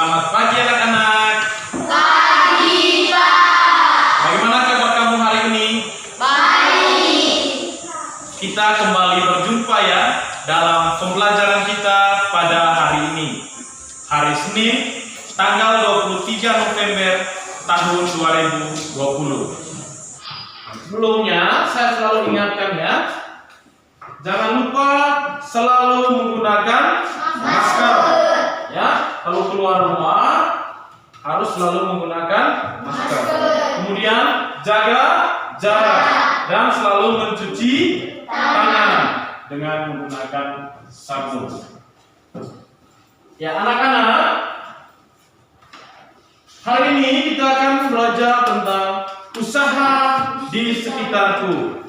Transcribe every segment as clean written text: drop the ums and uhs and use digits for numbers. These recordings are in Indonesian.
Selamat pagi anak-anak. Pagi, Pak. Bagaimana kabar kamu hari ini? Baik. Kita kembali berjumpa ya dalam pembelajaran kita pada hari ini. Hari Senin, tanggal 23 November tahun 2020. Sebelumnya, saya selalu ingatkan ya, jangan lupa selalu menggunakan masker. Ya, kalau keluar rumah harus selalu menggunakan masker. Kemudian jaga jarak dan selalu mencuci tangan dengan menggunakan sabun. Ya, anak-anak, hari ini kita akan belajar tentang usaha di sekitarku.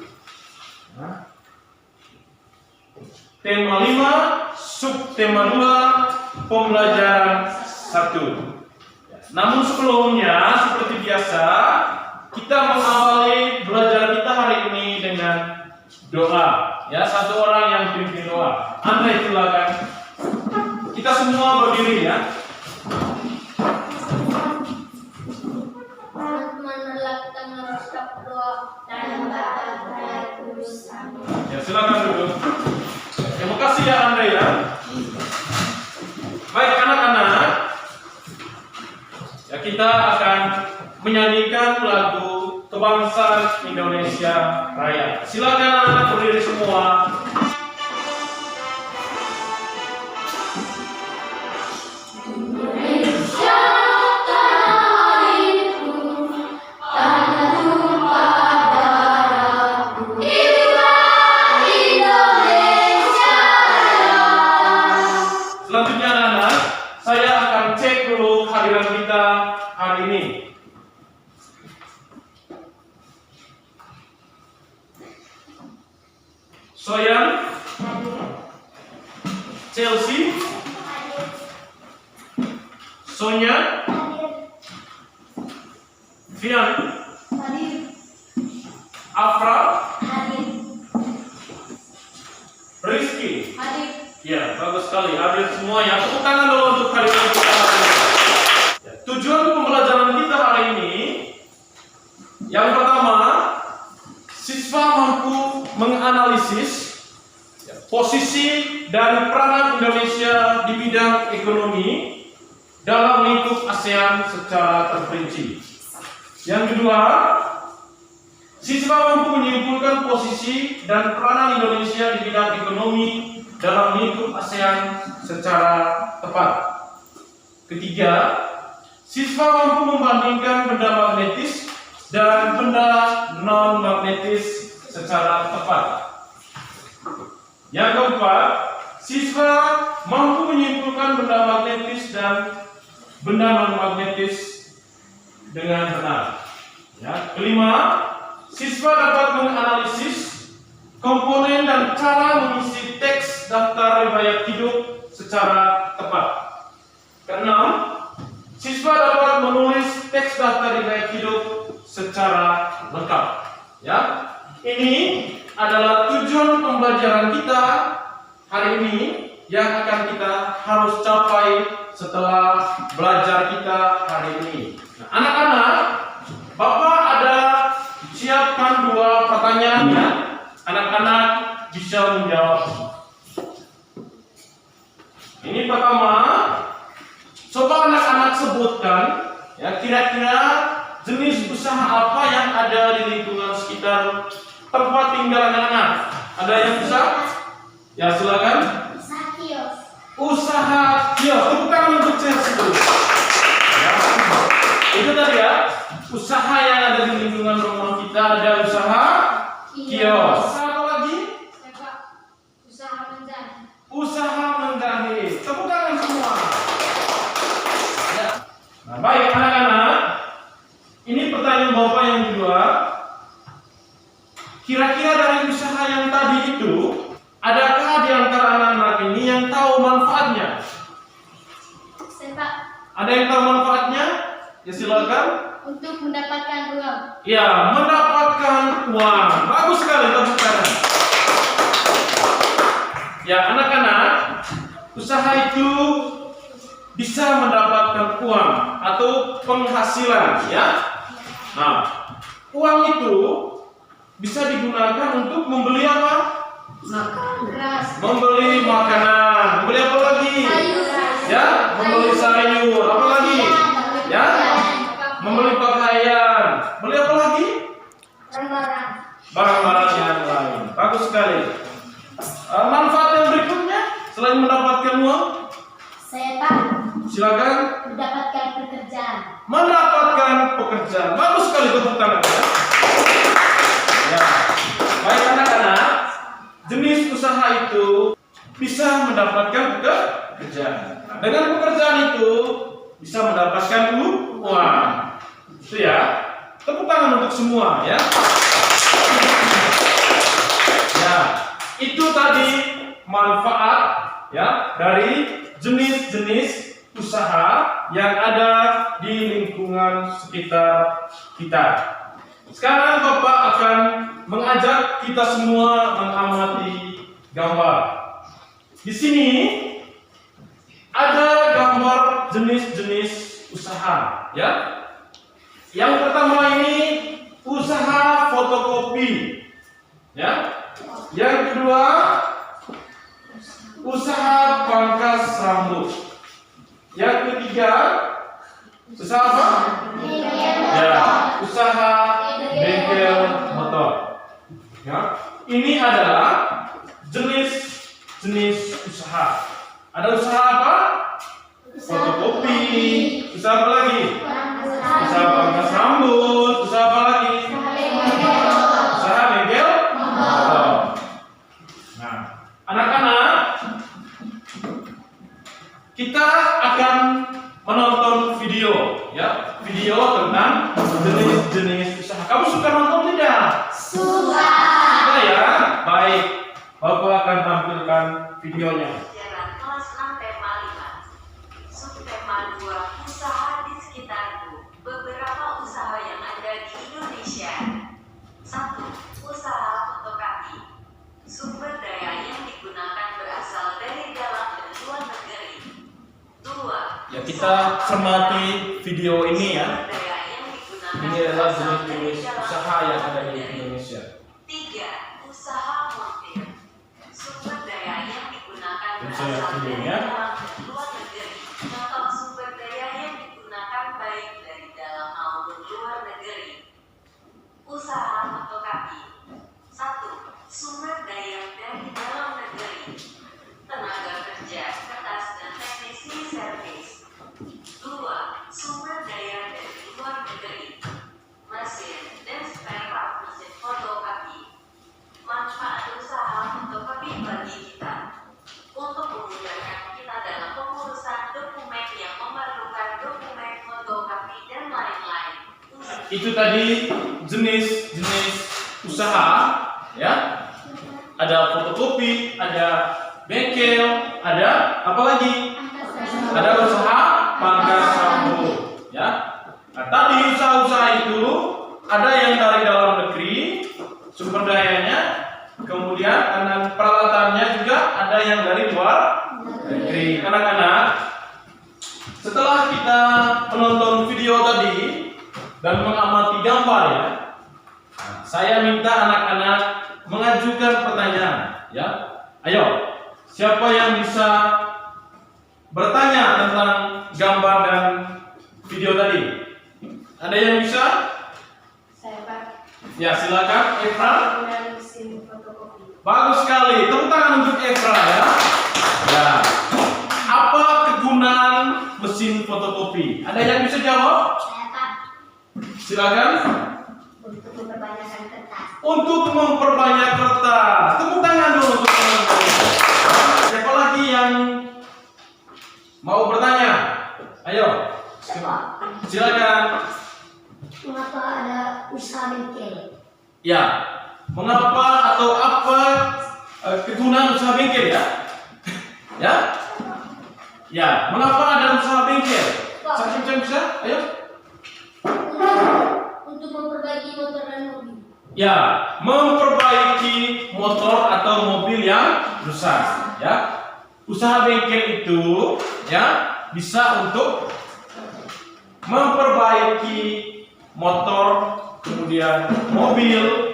Tema 5, subtema 2, pembelajaran 1. Namun sebelumnya, seperti biasa, kita mengawali belajar kita hari ini dengan doa. Ya, satu orang yang pimpin doa. Andre, silakan. Kita semua berdiri ya. Ya, silakan duduk. Terima kasih ya Andre ya. Baik anak-anak, ya kita akan menyanyikan lagu kebangsaan Indonesia Raya. Silakan anak-anak berdiri semua. Selanjutnya anak-anak, saya akan cek dulu hadiran kita hari ini. Soyan, Chelsea, Sonya, Fian, Afra, Rizky. Ya, bagus sekali. Hadir semua ya. Tepuk tangan dulu untuk hadiran kita hari ini. Ya, tujuan pembelajaran kita hari ini, yang pertama, siswa mampu menganalisis posisi dan peranan Indonesia di bidang ekonomi dalam lingkup ASEAN secara terperinci. Yang kedua, siswa mampu menyimpulkan posisi dan peranan Indonesia di bidang ekonomi dalam lingkup ASEAN secara tepat. Ketiga, siswa mampu membandingkan benda magnetis dan benda non-magnetis secara tepat. Yang keempat, siswa mampu menyimpulkan benda magnetis dan benda non-magnetis dengan benar. Ya. Kelima, siswa dapat menganalisis komponen dan cara mengisi teks daftar riwayat hidup secara tepat. Keenam, siswa dapat menulis teks daftar riwayat hidup secara lengkap. Ya, ini adalah tujuan pembelajaran kita hari ini yang akan kita harus capai setelah belajar kita hari ini. Nah, anak-anak, Bapak ada siapkan 2 pertanyaan ya. Anak-anak bisa menjawab. Ini pertama, coba anak-anak sebutkan ya kira-kira jenis usaha apa yang ada di lingkungan sekitar tempat tinggal anak-anak. Ada yang bisa? Ya silakan. Usaha kios. Tepuk tangan untuk Chelsea dulu. Ya. Itu tadi ya. Usaha yang ada di lingkungan rumah kita ada usaha kios. Apa lagi? Usaha menjahit. Tepuk tangan semua. Ya. Nah, baik anak-anak. Ini pertanyaan Bapak yang kedua. Kira-kira dari usaha yang tadi itu, adakah di antara anak-anak ini yang tahu manfaatnya? Ada yang tahu manfaatnya? Ya silakan. Untuk mendapatkan uang. Ya, mendapatkan uang. Bagus sekali, tepuk tangan. Ya, anak-anak, usaha itu bisa mendapatkan uang atau penghasilan, ya. Nah, uang itu bisa digunakan untuk membeli apa? Beras. Membeli makanan. Membeli apa lagi? Ya, membeli sayur. Apa lagi? Ya, membeli pakaian. Beli apa lagi? Barang-barang yang lain. Bagus sekali. Manfaat yang berikutnya selain mendapatkan uang, Saya tahu silakan mendapatkan pekerjaan. mendapatkan pekerjaan. Bagus sekali, tepuk tangan. Ya, baik anak-anak, jenis usaha itu bisa mendapatkan pekerjaan. Dengan pekerjaan itu bisa mendapatkan uang. Itu ya. Tepuk tangan untuk semua, ya. Ya, itu tadi manfaat, ya, dari jenis-jenis usaha yang ada di lingkungan sekitar kita. Sekarang Bapak akan mengajak kita semua mengamati gambar. Di sini ada gambar jenis-jenis usaha, ya. Yang pertama ini usaha fotokopi, ya. Yang kedua usaha pangkas rambut. Yang ketiga usaha apa? Ya, usaha bengkel motor. Ya, ini adalah jenis-jenis usaha. Ada usaha apa? Fotokopi. Usaha apa lagi? Usaha pangkas rambut. Usaha apa lagi? Usaha bengkel motor. Nah, anak-anak, kita akan menonton video, ya, video tentang jenis-jenis usaha. Kamu suka nonton tidak? Suka. Suka ya? Baik, Bapak akan tampilkan videonya. Pelajaran kelas 6 tema 5. Subtema 2, usaha di sekitarku. Beberapa usaha yang ada di Indonesia. 1. Usaha fotokopi. Sumber daya yang digunakan berasal dari dalam dan luar negeri. 2. Ya, kita cermati video ini, ya. Sumber daya yang digunakan Ini adalah berasal dari jenis-jenis dalam usaha yang dan ada luar di negeri. Indonesia. 3. Usaha montir. Sumber daya yang digunakan Bisa berasal lihat dari videonya. dalam dan luar negeri. Contoh sumber daya yang digunakan baik dari dalam maupun luar negeri. Usaha fotokopi. 1. Sumber daya dari dalam negeri. Tenaga kerja, kertas dan teknisi servis. 2. Sumber daya dari luar negeri. Mesin dan spare part mesin fotokopi. Manfaat usaha fotokopi bagi kita. Untuk memudahkan kita dalam pengurusan dokumen yang memerlukan dokumen fotokopi dan lain-lain. Itu tadi jenis-jenis usaha, ya. Ada fotokopi, ada bengkel, ada apa lagi? Ada usaha pangkas rambut, ya. Nah, tadi usaha-usaha itu ada yang dari dalam negeri, sumber dayanya, kemudian dengan peralatannya juga ada yang dari luar negeri. Anak-anak, setelah kita menonton video tadi dan mengamati gambar, ya, saya minta anak-anak mengajukan pertanyaan, ya. Ayo, siapa yang bisa bertanya tentang gambar dan video tadi? Ada yang bisa? Saya Pak. Ya, silakan Evra. Penggunaan mesin fotokopi. Bagus sekali. Tepuk tangan untuk Evra, ya. Ya. Apa kegunaan mesin fotokopi? Ada yang bisa jawab? Saya Pak. Silakan. Untuk memperbanyakkan kertas. Untuk memperbanyak kertas. Tepuk tangan dulu untuk teman-teman. Siapa lagi yang mau bertanya? Ayo. Silakan. Mengapa ada usaha bengkel? Ya. Mengapa atau apa kegunaan usaha bengkel, ya? Ya? Ya, mengapa ada usaha bengkel? Siapa yang bisa? Ayo. Untuk memperbaiki motor dan mobil. Ya, memperbaiki motor atau mobil yang rusak, ya. Usaha bengkel itu, ya, bisa untuk memperbaiki motor, kemudian mobil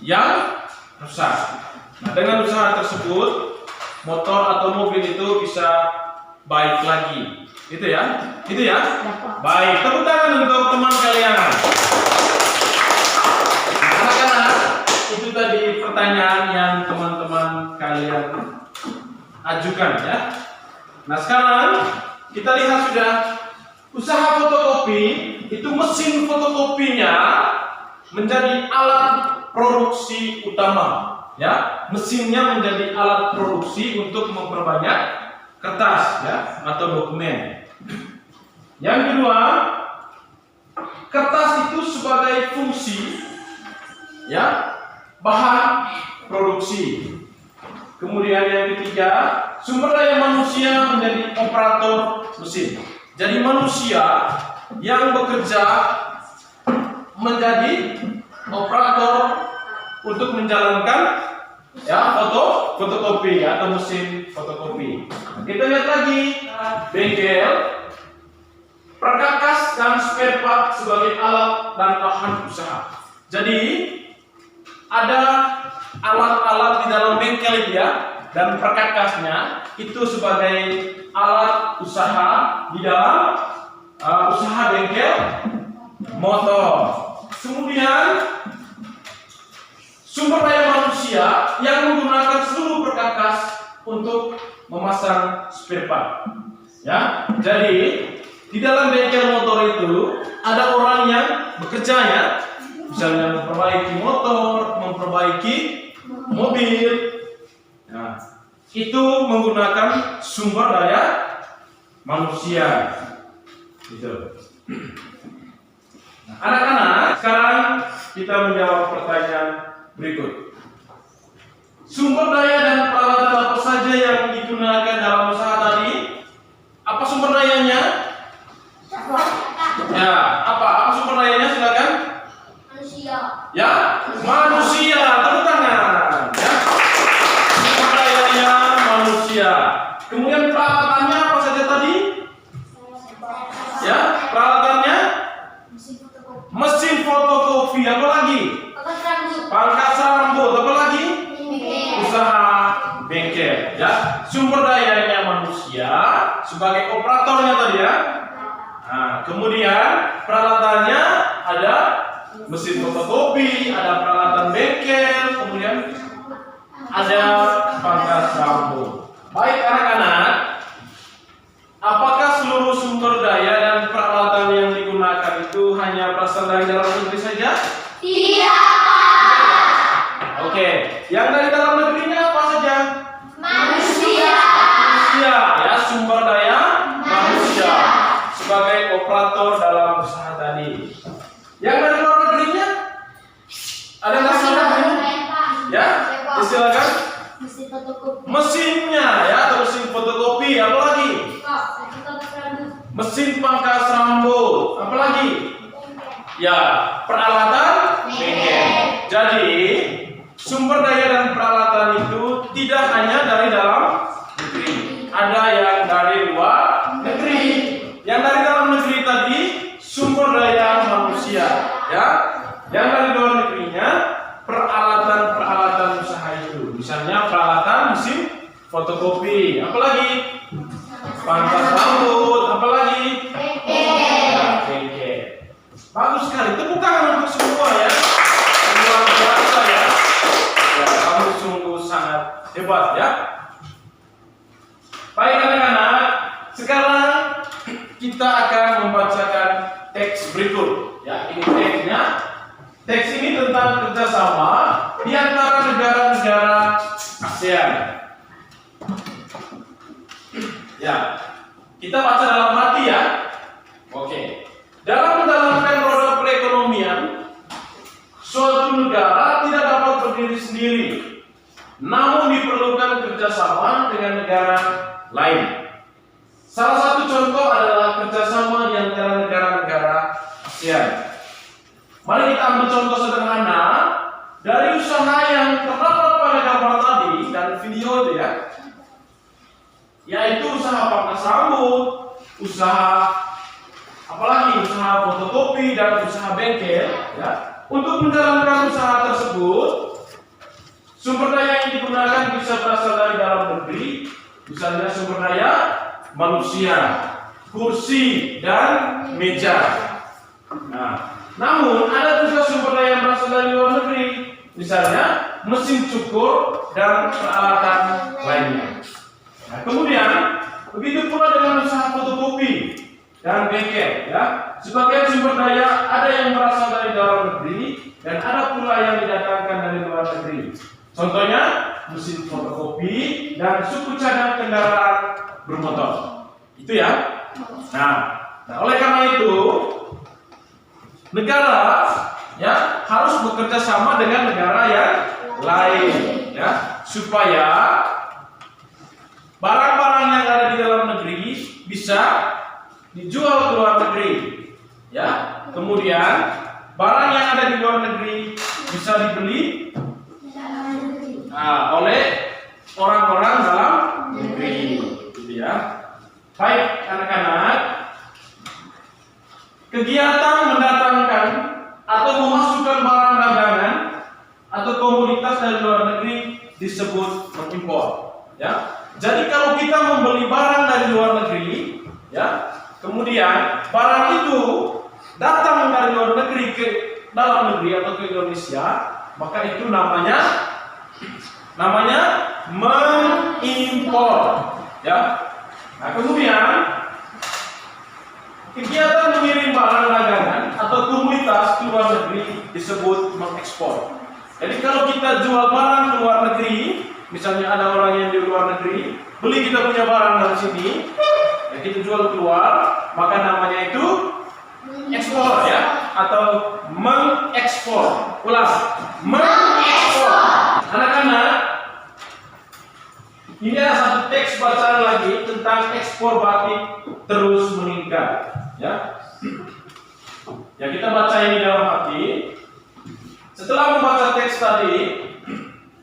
yang rusak. Nah, dengan usaha tersebut, motor atau mobil itu bisa baik lagi. Itu ya? Itu ya? Baik, tepuk tangan untuk teman kalian. Nah, anak-anak, itu tadi pertanyaan yang teman-teman kalian ajukan ya. Nah, sekarang kita lihat sudah usaha fotokopi itu, mesin fotokopinya menjadi alat produksi utama ya. Mesinnya menjadi alat produksi untuk memperbanyak kertas ya atau dokumen. Yang kedua, kertas itu sebagai fungsi ya, bahan produksi. Kemudian yang ketiga, sumber daya manusia menjadi operator mesin. Jadi manusia yang bekerja menjadi operator untuk menjalankan ya fotokopi atau mesin fotokopi. Kita lihat lagi bengkel, perkakas dan spare part sebagai alat dan bahan usaha. Jadi ada alat-alat di dalam bengkel itu ya, dan perkakasnya itu sebagai alat usaha di dalam usaha bengkel motor. Kemudian sumber daya manusia yang menggunakan seluruh perkakas untuk memasang spare part. Ya, jadi di dalam bengkel motor itu ada orang yang bekerja ya, misalnya memperbaiki motor, memperbaiki mobil. Nah, itu menggunakan sumber daya manusia. Gitu. Nah, anak-anak, sekarang kita menjawab pertanyaan berikut. Sumber daya dan peralatan apa saja yang digunakan dalam usaha tadi? Apa sumber dayanya? Ya, apa sumber dayanya? Silakan. Manusia. Ya, manusia. Tepuk tangan. Ya. Sumber dayanya manusia. Kemudian peralatannya apa saja tadi? Ya, peralatannya mesin fotokopi. Apa lagi? Pangkas rambut. Apa lagi? Usaha bengkel. Ya, sumber dayanya manusia sebagai operatornya tadi ya. Nah, kemudian peralatannya ada mesin fotokopi, ada peralatan bengkel, kemudian ada pangkas rambut. Baik anak-anak, apakah seluruh sumber daya dan peralatan yang digunakan itu hanya berasal dari dalam negeri saja? Tidak. Oke, yang dari dalam negerinya apa saja? Manusia. Manusia, ya, sumber daya manusia sebagai operator dalam usaha tadi. Yang dari luar negerinya ada nggak saudara? Ya, silakan. Mesin fotokopi. Mesinnya ya, atau mesin fotokopi, apa lagi? Mesin pangkas rambut, apa lagi? Ya, peralatan bengkel. Jadi sumber daya dan peralatan itu tidak hanya dari dalam negeri, ada yang dari luar negeri. Yang dari dalam negeri tadi sumber daya manusia, ya. Yang dari luar negerinya peralatan-peralatan usaha itu. Misalnya peralatan mesin fotokopi, apalagi? Pangkas rambut, apalagi? Ya, bengkel. Bagus sekali. Tepuk tangan untuk semua ya. Luar biasa ya. Ya, kamu sungguh sangat hebat ya. Baik anak-anak, sekarang kita akan membacakan teks berikut. Ya, ini teksnya. Teks ini tentang kerjasama di antara negara-negara ASEAN. Ya, kita baca dalam hati ya. Oke. Dalam menjalankan roda perekonomian, suatu negara tidak dapat berdiri sendiri, namun diperlukan kerjasama dengan negara lain. Salah satu contoh adalah kerjasama di antara negara-negara ASEAN. Mari kita ambil contoh sederhana dari usaha yang terdapat pada gambar tadi dan video itu ya. yaitu usaha pangkas rambut, usaha apalagi usaha fotokopi dan usaha bengkel, ya. Untuk menjalankan usaha tersebut, sumber daya yang digunakan bisa berasal dari dalam negeri, misalnya sumber daya manusia, kursi dan meja. Nah, namun ada juga sumber daya yang berasal dari luar negeri, misalnya mesin cukur dan peralatan lainnya. Nah, kemudian begitu pula dengan usaha fotokopi dan bengkel, ya. Sebagian sumber daya ada yang berasal dari dalam negeri dan ada pula yang didatangkan dari luar negeri. Contohnya mesin fotokopi dan suku cadang kendaraan bermotor. Itu ya. Nah, oleh karena itu negara ya harus bekerja sama dengan negara yang lain, ya, supaya barang-barang yang ada di dalam negeri bisa dijual ke luar negeri, ya. Kemudian barang yang ada di luar negeri bisa dibeli oleh orang-orang dalam negeri, gitu ya. Baik anak-anak, kegiatan mendatangkan atau memasukkan barang dagangan atau komoditas dari luar negeri disebut mengimpor, ya. Jadi kalau kita membeli barang dari luar negeri, ya, kemudian barang itu datang dari luar negeri ke dalam negeri atau ke Indonesia, maka itu namanya mengimpor, ya. Nah, kemudian kegiatan mengirim barang dagangan atau komoditas ke luar negeri disebut mengekspor. Jadi kalau kita jual barang ke luar negeri, misalnya ada orang yang di luar negeri beli kita punya barang dari sini, ya kita jual keluar, maka namanya itu ekspor, ya, atau mengekspor. Ulang, mengekspor. Anak-anak, ini ada satu teks bacaan lagi tentang ekspor batik terus meningkat, ya. Ya, kita baca ini dalam hati. Setelah membaca teks tadi,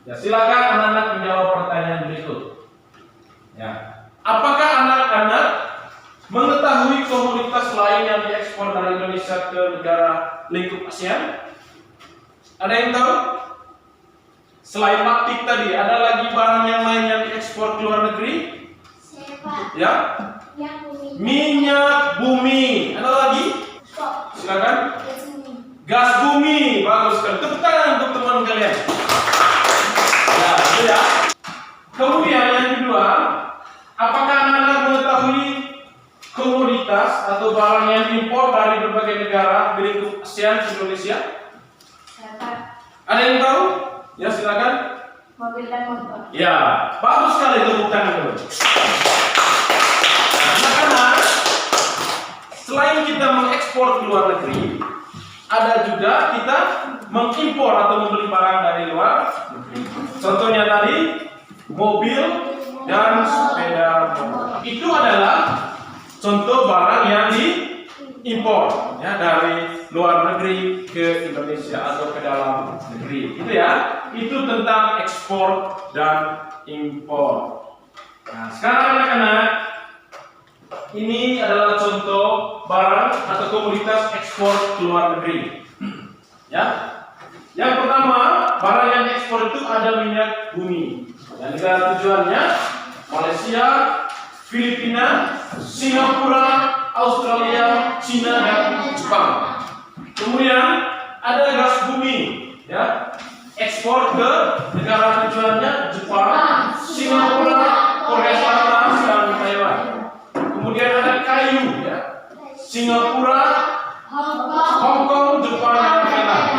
ya silakan anak-anak menjawab pertanyaan berikut. Ya, apakah anak-anak mengetahui komoditas lain yang diekspor dari Indonesia ke negara lingkup ASEAN? Ada yang tahu? Selain batik tadi, ada lagi barang yang lain yang diekspor ke luar negeri? Ya? Minyak bumi. Ada lagi? Silakan. Gas bumi. Bagus sekali. Tepuk tangan untuk teman kalian. Ya, itu ya. Kemudian yang kedua, apakah anak-anak mengetahui komoditas atau barang yang diimpor dari berbagai negara di lingkup ASEAN ke Indonesia? Ada yang tahu? Ya, silakan. Mobil dan motor. Ya, bagus sekali, tepuk tangan dulu. Anak-anak, selain kita mengekspor ke luar negeri, ada juga kita mengimpor atau membeli barang dari luar negeri. Contohnya tadi mobil dan sepeda motor. Itu adalah contoh barang yang diimpor, ya, dari luar negeri ke Indonesia atau ke dalam negeri. Itu ya, itu tentang ekspor dan impor. Nah, sekarang anak-anak, ini adalah contoh barang atau komoditas ekspor ke luar negeri. Ya, yang pertama, barang yang diekspor itu ada minyak bumi. Dan negara tujuannya Malaysia, Filipina, Singapura, Australia, Cina dan Jepang. Kemudian ada gas bumi, ya, ekspor ke negara tujuannya Jepang, Singapura, Korea Selatan dan Taiwan. Kemudian ada kayu, ya, Singapura, Hong Kong, Jepang dan Thailand.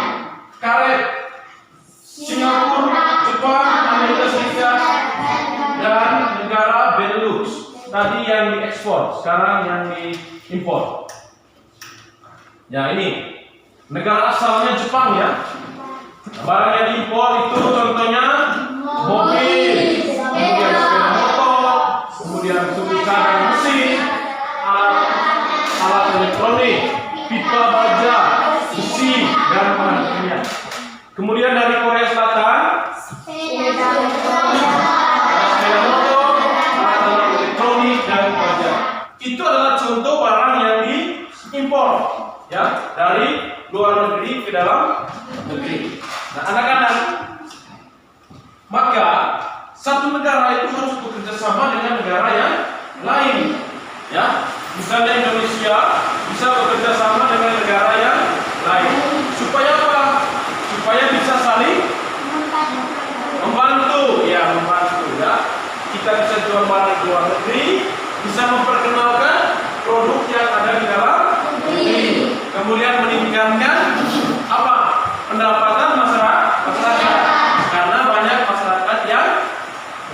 Karet, Singapura, Jepang, Amerika Serikat dan negara Benelux. Tadi yang diekspor, sekarang yang diimpor. Ya, ini negara asalnya Jepang, ya. Barang yang diimpor itu contohnya mobil, kemudian sepeda motor, kemudian suku cadang mesin, alat elektronik, pipa baja, besi dan lainnya. Kemudian dari Korea Selatan, sepeda motor, alat elektronik, ya dari luar negeri ke dalam negeri. Nah, anak-anak, maka satu negara itu harus bekerja sama dengan negara yang lain, ya. Misalnya Indonesia bisa bekerja sama dengan negara yang lain. Supaya apa? Supaya bisa saling membantu, ya, Kita bisa jual barang di luar negeri, bisa memperkenalkan produk yang ada di dalam negeri. Kemudian meningkatkan apa? Pendapatan masyarakat. Karena banyak masyarakat yang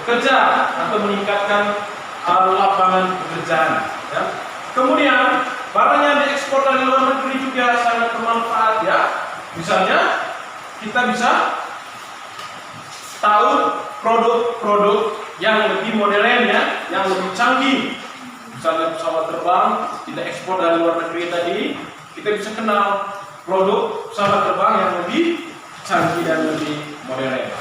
bekerja atau meningkatkan lapangan pekerjaan. Ya. Kemudian barang yang diekspor dari luar negeri juga sangat bermanfaat, ya. Misalnya kita bisa tahu produk-produk yang lebih modern, ya, yang lebih canggih. Misalnya pesawat terbang kita ekspor dari luar negeri tadi, kita bisa kenal produk pesawat terbang yang lebih canggih dan lebih modern.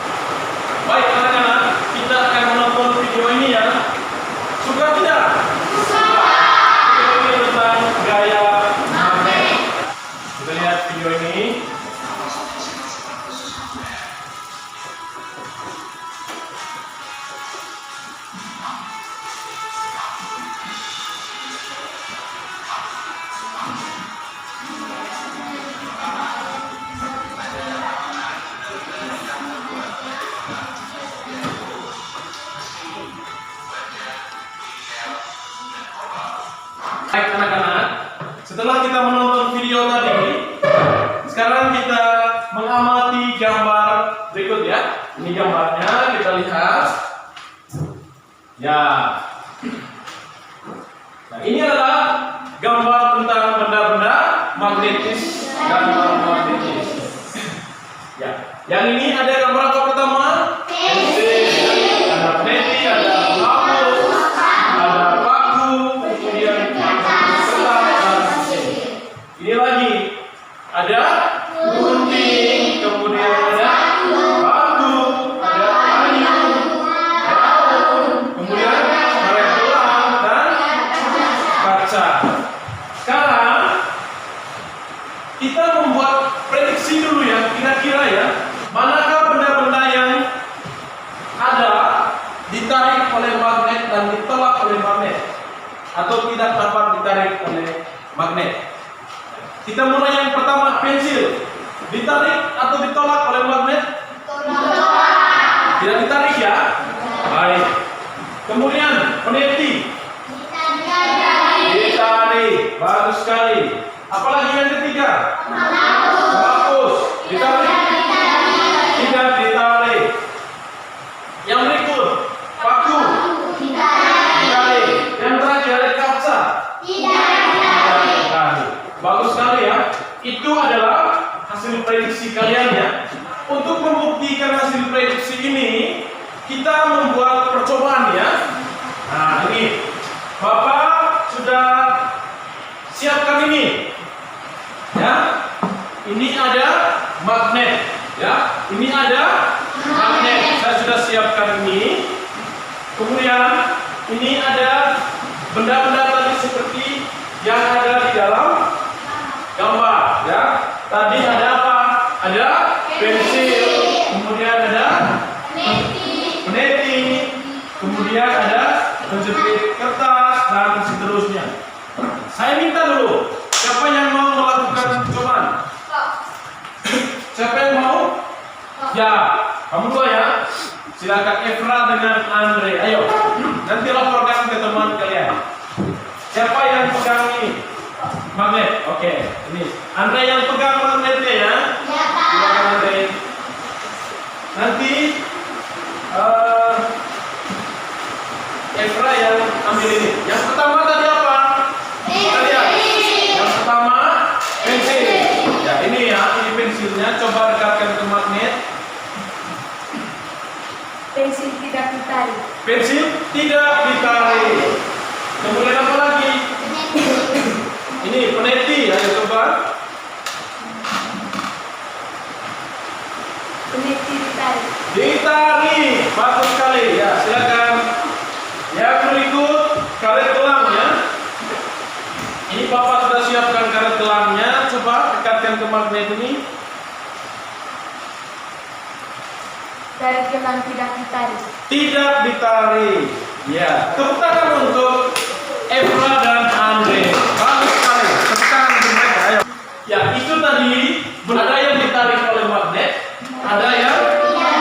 Baik anak-anak, kita akan menonton video ini, ya. Suka tidak? Suka. Video ini tentang gaya magnet. Kita lihat video ini. Baik anak-anak, setelah kita menonton video tadi, sekarang kita mengamati gambar berikut, ya. Ini gambarnya, kita lihat. Ya. Nah, ini adalah gambar tentang benda-benda magnetis dan non-magnetis. Ya. Yang ini ada gambar apa pertama? Pensil. Ada peniti, ada hapus, ada paku, kemudian ini lagi ada gunting, kemudian ada batu, ada kayu, daun, kemudian karet gelang dan kaca. Sekarang kita membuat prediksi dulu, ya, kira-kira, ya, manakah benda-benda yang ada ditarik oleh magnet dan ditolak oleh magnet, atau tidak dapat ditarik oleh magnet. Kita mulai yang pertama, pensil. Ditarik atau ditolak oleh magnet? Tidak ditarik, ya? Baik. Kemudian peniti. Ditarik. Bagus sekali. Apalagi yang ketiga? Hapus. Ditarik. Tidak ditarik. Yang berikut, paku. Ditarik. Yang terakhir ada kaca. Tidak ditarik. Bagus sekali, ya. Itu adalah hasil prediksi kalian, ya. Untuk membuktikan hasil prediksi ini, kita membuat percobaan, ya. Nah, ini Bapak sudah siapkan ini, ya. Ini ada magnet, ya. Ini ada magnet. Saya sudah siapkan ini. Kemudian ini ada benda-benda tadi seperti yang ada di dalam gambar, ya. Tadi ada apa? Ada pensil, kemudian ada peniti, kemudian ada penjepit kertas dan seterusnya. Saya minta dulu, siapa yang mau melakukan percobaan? Siapa yang mau? Ya, kamu dua, ya. Silakan Evra dengan Andre. Ayo, nanti laporkan ke teman kalian. Siapa yang pegang ini? Magnet, oke. Ini Andre yang pegang magnetnya, ya. Silakan Andre. Nanti Evra yang ambil ini. Yang pertama tadi apa? Kita lihat. Yang pertama pensil. Ya, ini, ya. Ini pensilnya. Coba dekatkan ke magnet. Pensil tidak ditarik. Pensil tidak ditarik. Kemudian apa lagi? Ini peniti, ayo coba. Peniti ditarik. Ditarik, bagus sekali, ya. Silakan. Yang berikut karet gelang, ya. Ini Bapak sudah siapkan karet gelangnya. ke magnet ini? Dari gelang tidak ditarik. Tidak ditarik. Ya, tepuk tangan untuk Evra dan Andre. Bagus sekali. Tepuk tangan untuk mereka. Ayo. Ya, itu tadi ada yang ditarik oleh magnet, ada yang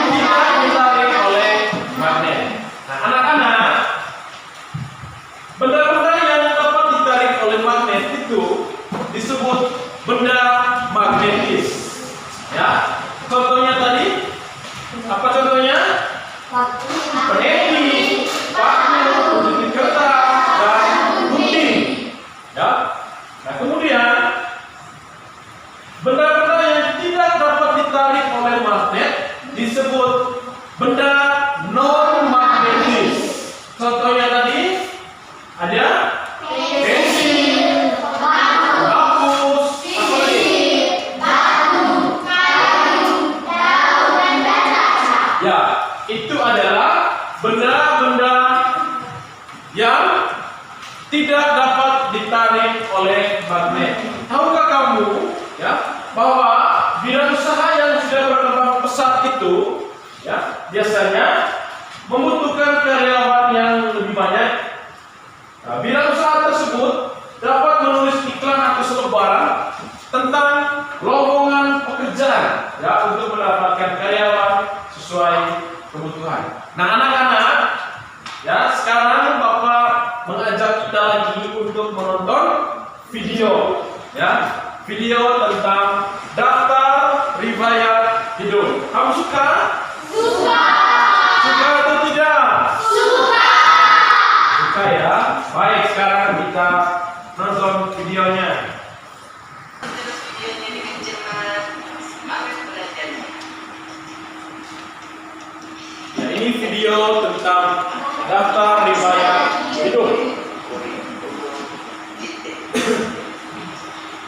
tidak ditarik oleh magnet. Nah, anak-anak, benda-benda yang dapat ditarik oleh magnet itu disebut benda magnetis. Ya, contohnya tadi apa contohnya? Peniti, paku, gunting kertas, dan gunting. Ya. Nah, kemudian benda-benda yang tidak dapat ditarik oleh magnet disebut benda non magnetis. Contohnya tadi ada pensil, hapus, apa lagi? Ya, itu adalah benda-benda yang tidak dapat ditarik oleh magnet. Tahukah kamu, ya, bahwa wirausaha yang sudah berkembang pesat itu, ya, biasanya membutuhkan karyawan yang lebih banyak. Nah, wirausaha tersebut dapat menulis iklan atau selebaran tentang lowongan pekerjaan, ya, untuk mendapatkan karyawan sesuai kebutuhan. Nah, anak-anak, ya, sekarang Bapak mengajak kita lagi untuk menonton video, ya, video tentang daftar riwayat hidup. Kamu suka? Suka. Suka atau tidak? Suka. Suka, ya. Baik, sekarang kita nonton videonya. Terus videonya dengan cermat, semangat belajarnya. Ya, ini video tentang daftar riwayat hidup.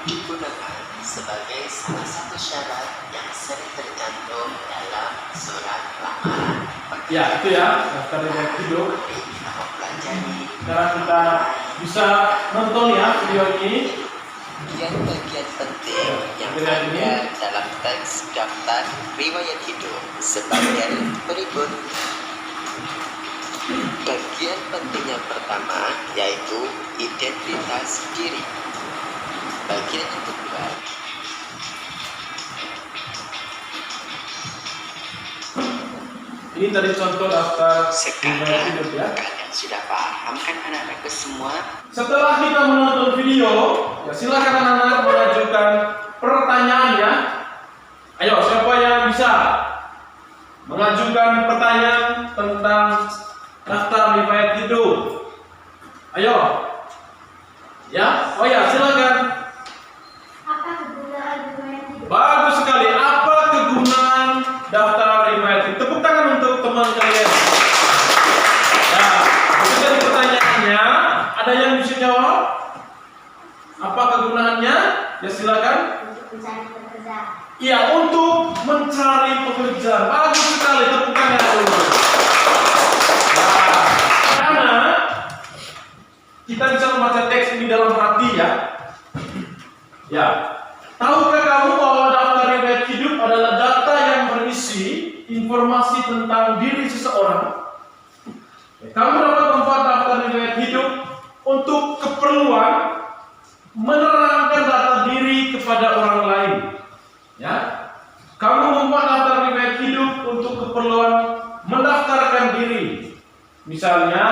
Digunakan sebagai salah satu syarat yang sering tercantum dalam surat lamaran. Ya, itu ya, daftar riwayat hidup. Kita mempelajari Sekarang kita bisa nonton ya video ini. bagian-bagian penting yang ada dalam teks daftar riwayat hidup sebagai berikut. Bagian penting yang pertama yaitu identitas diri. Bagian yang kedua, Ini tadi contoh daftar riwayat sekarang hidup ya. kalian sudah paham kan anak-anakku semua? Setelah kita menonton video, ya silakan anak-anak mengajukan pertanyaan ya. Ayo, siapa yang bisa mengajukan pertanyaan tentang daftar riwayat hidup? Ayo. Ya, oh ya, silakan. Apa kegunaan riwayat hidup? Bagus sekali. Apa kegunaan daftar riwayat hidup? Tepuk tangan untuk teman kalian. Nah, itu tadi pertanyaannya. Ada yang bisa jawab? Apa kegunaannya? Ya silakan. Untuk mencari pekerjaan. Iya, untuk mencari pekerjaan. Bagus sekali. Tepuk tangan dulu. Nah, karena kita bisa membaca teks ini dalam hati ya. Ya. Tahukah kamu bahwa daftar riwayat hidup adalah data yang berisi informasi tentang diri seseorang? Ya, kamu dapat membuat daftar riwayat hidup untuk keperluan menerangkan data diri kepada orang lain. Ya, kamu membuat daftar riwayat hidup untuk keperluan mendaftarkan diri. Misalnya,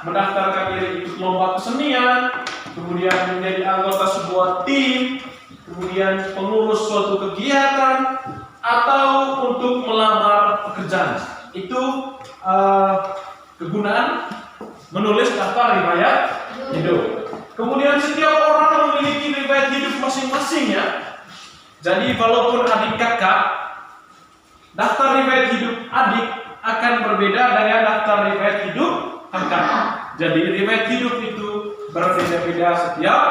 mendaftarkan diri ikut lomba kesenian, kemudian menjadi anggota sebuah tim, kemudian pengurus suatu kegiatan, atau untuk melamar pekerjaan. Itu kegunaan menulis daftar riwayat hidup. Kemudian setiap orang memiliki riwayat hidup masing-masing ya. Jadi walaupun adik kakak, daftar riwayat hidup adik akan berbeda dengan daftar riwayat hidup kakak. Jadi riwayat hidup itu berbeda-beda setiap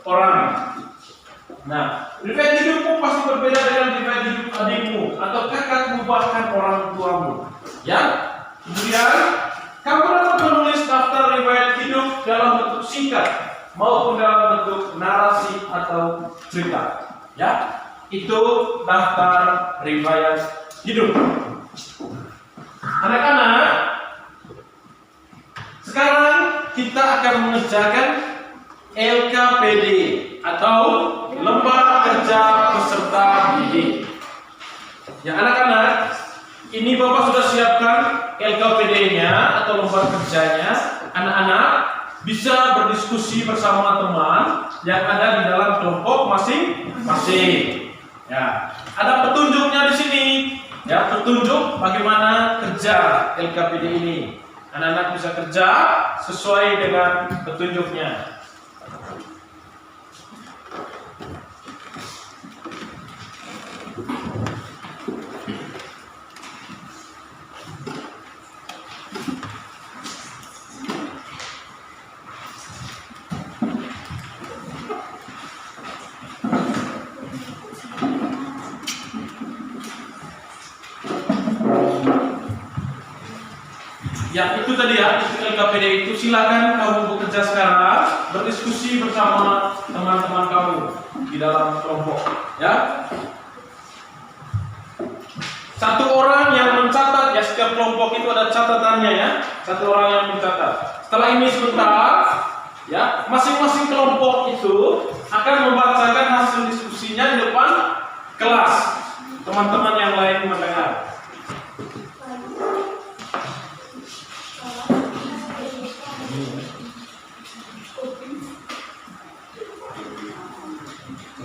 orang. Nah, riwayat hidupmu pasti berbeda dengan riwayat hidup adikmu atau kakakmu bahkan orang tuamu. Ya. Kemudian kamu dapat menulis daftar riwayat hidup dalam bentuk singkat maupun dalam bentuk narasi atau cerita. Ya. itu daftar riwayat hidup. Anak-anak, sekarang kita akan mengerjakan LKPD atau Lembar Kerja Peserta Didik. Ya anak-anak, ini Bapak sudah siapkan LKPD-nya atau lembar kerjanya. Anak-anak bisa berdiskusi bersama teman yang ada di dalam kelompok masing-masing. Ya, ada petunjuknya di sini. Ya, petunjuk bagaimana kerja LKPD ini. Anak-anak bisa kerja sesuai dengan petunjuknya. Ya itu tadi ya, itu LKPD itu. Silakan kamu bekerja sekarang, berdiskusi bersama teman-teman kamu di dalam kelompok. Ya, satu orang yang mencatat, ya setiap kelompok itu ada catatannya ya. Satu orang yang mencatat. Setelah ini sebentar, ya masing-masing kelompok itu akan membacakan hasil diskusinya di depan kelas. Teman-teman yang lain mendengar.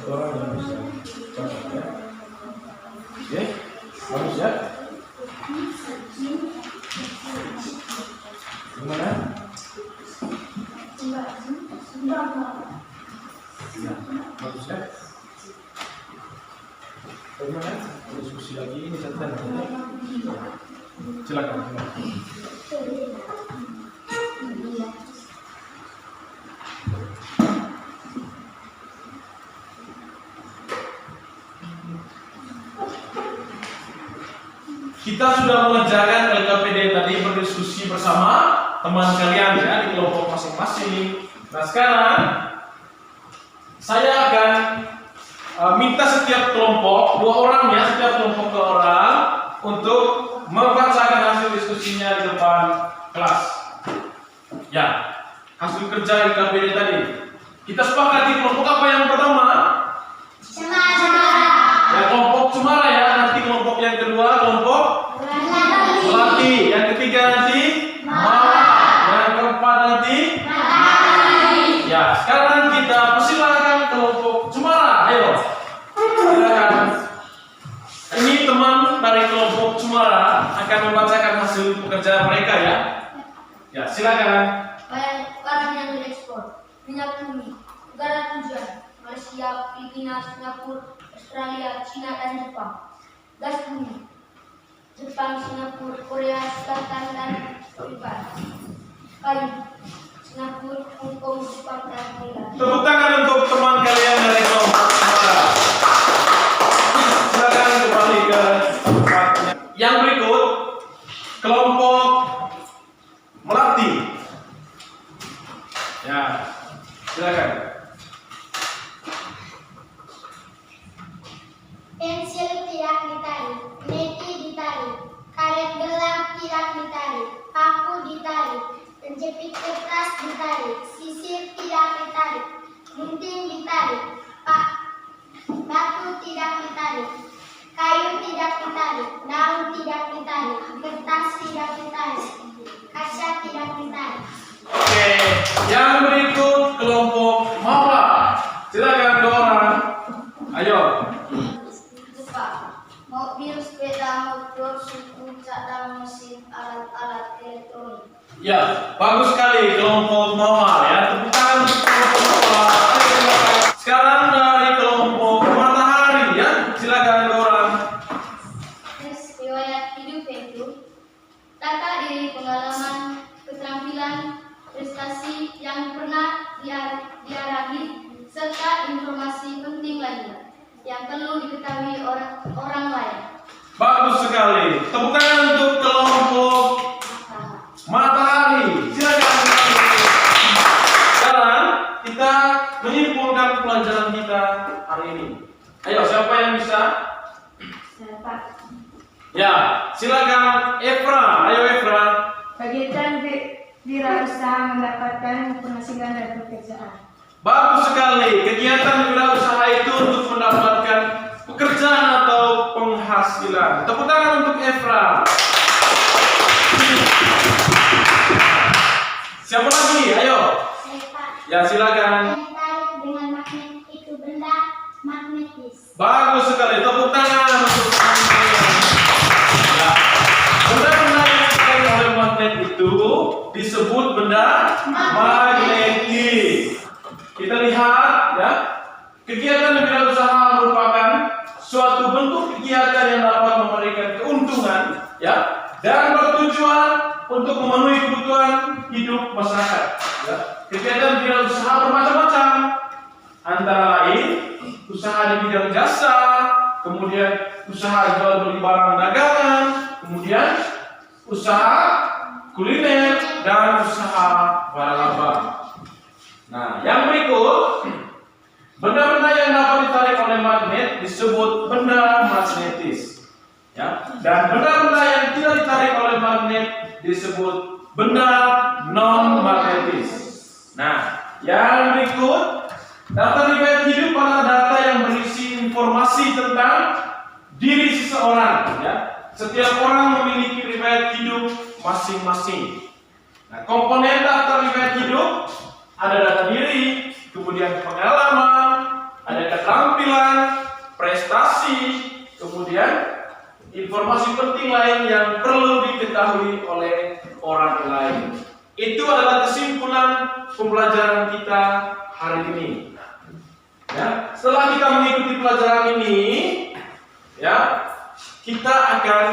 Orang yang bisa catat ya. Oke, bagus ya. Gimana? Ya, bagus ya. Bagaimana? Diskusi lagi ini catatan. Silakan. Kita sudah mengerjakan LKPD tadi, berdiskusi bersama teman kalian ya di kelompok masing-masing. Nah sekarang saya akan minta setiap kelompok, 2 orang ya, setiap kelompok 2 orang untuk membacakan hasil diskusinya di depan kelas. Ya, hasil kerja LKPD tadi. Kita sepakati kelompok apa yang pertama? Ya kelompok Cemara ya. Nanti kelompok yang kedua kelompok Melati. Yang ketiga nanti Mawar. Yang keempat nanti Ya, sekarang kita persilakan kelompok Cemara. Ayo, silakan. Ini teman dari kelompok Cemara akan membacakan hasil pekerjaan mereka ya. Ya, silakan. Barang yang diekspor: minyak bumi, negara tujuan Malaysia, Filipina, Singapura, Australia, Cina, dan Jepang. Gas bumi: Jepang, Singapura, Korea Selatan, dan Filipina. Kayu: Singapura, Hong Kong, Jepang, dan Thailand. Tepuk tangan untuk teman kalian dari kelompok Cemara. Silakan kembali ke tempatnya. Yang berikut kelompok Melati. Ya, silakan. Pensil tidak ditarik, neti ditarik, karet gelang tidak ditarik, paku ditarik, penjepit kertas ditarik, sisir tidak ditarik, gunting ditarik, batu tidak ditarik, kayu tidak ditarik, daun tidak ditarik, kertas tidak ditarik, kaca tidak ditarik. Oke, yang berikut kelompok Mawar. Silakan 2 orang. Ayo. Mobil, sepeda motor, suku, cadang, mesin, alat-alat elektronik. Ya, bagus sekali kelompok Mawar ya. Tepuk tangan untuk kelompok Mawar. Ayo, silakan. Sekarang dari kelompok Matahari ya. Silakan 2 orang. Riwayat hidup itu data diri, pengalaman, keterampilan, prestasi yang pernah diarahi, serta informasi penting lainnya yang perlu diketahui orang lain. Bagus sekali. Tepuk tangan untuk kelompok Matahari. Silakan. Sekarang kita menyimpulkan pelajaran kita hari ini. Ayo, siapa yang bisa silakan Efra. Ayo Efra. Kegiatan wirausaha mendapatkan penghasilan dari pekerjaan. Bagus sekali. Kegiatan wirausaha itu untuk mendapatkan pekerjaan atau penghasilan. Tepuk tangan untuk Efra. Siapa lagi? Ayo. Saya Pak. Ya silakan. Tertarik dengan magnet itu benda magnetis. Bagus sekali. Tepuk tangan untuk teman-teman. Ya. Benda-benda yang ditarik oleh magnet itu disebut benda magnetis. Kita lihat ya. Kegiatan wirausaha merupakan suatu bentuk kegiatan yang dapat memberikan keuntungan ya dan bertujuan untuk memenuhi kebutuhan hidup masyarakat. Ya. Kegiatan wirausaha bermacam-macam, antara lain usaha di bidang jasa, kemudian usaha jual beli barang dagangan, kemudian usaha kuliner dan usaha waralaba. Nah, yang berikut, benda-benda yang dapat ditarik oleh magnet disebut benda magnetis. Ya, dan benda-benda yang tidak ditarik oleh magnet disebut benda non magnetis. Nah, yang berikut, data riwayat hidup adalah data yang berisi informasi tentang diri seseorang. Ya, setiap orang memiliki riwayat hidup masing-masing. Nah, komponen data riwayat hidup ada data diri, kemudian pengalaman, ada keterampilan, prestasi, kemudian informasi penting lain yang perlu diketahui oleh orang lain. Itu adalah kesimpulan pembelajaran kita hari ini. Ya, setelah kita mengikuti pelajaran ini, ya, kita akan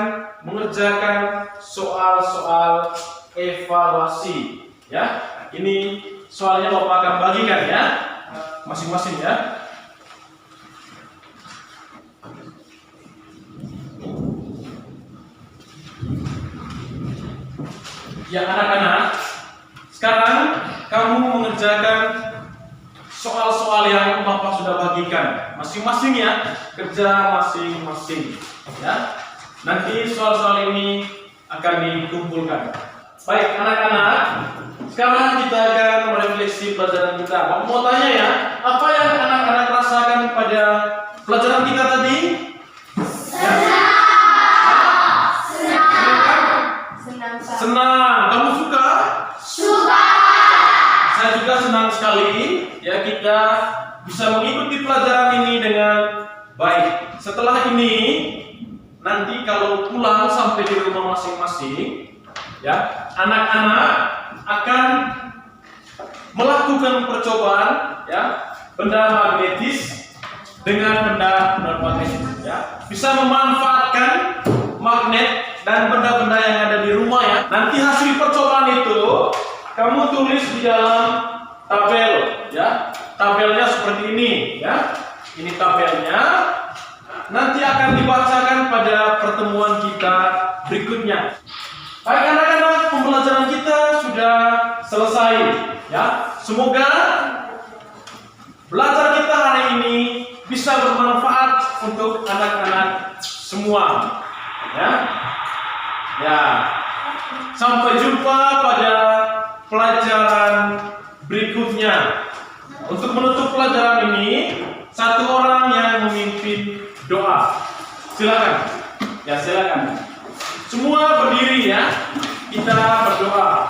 mengerjakan soal-soal evaluasi. Ya, ini soalnya Bapak akan bagikan ya, masing-masing ya. Ya anak-anak, sekarang kamu mengerjakan soal-soal yang Bapak sudah bagikan, masing-masing ya, kerja masing-masing. Ya, nanti soal-soal ini akan dikumpulkan. Baik anak-anak, sekarang kita akan merefleksi pelajaran kita. Bapak mau tanya ya, apa yang anak-anak rasakan pada pelajaran kita tadi? Senang. Kamu suka? Suka. Saya juga senang sekali ya kita bisa mengikuti pelajaran ini dengan baik. Setelah ini nanti kalau pulang sampai di rumah masing-masing ya, anak-anak akan melakukan percobaan ya, benda magnetis dengan benda non magnetis ya. Bisa memanfaatkan magnet dan benda-benda yang ada di rumah ya. Nanti hasil percobaan itu kamu tulis di dalam tabel ya. Tabelnya seperti ini ya. Ini tabelnya. Nanti akan dibacakan pada pertemuan kita berikutnya. Baik anak-anak, pembelajaran kita sudah selesai ya. Semoga belajar kita hari ini bisa bermanfaat untuk anak-anak semua ya. Ya, sampai jumpa pada pelajaran berikutnya. Untuk menutup pelajaran ini, satu orang yang memimpin doa. Silakan. Ya, silakan. Semua berdiri ya. Kita berdoa.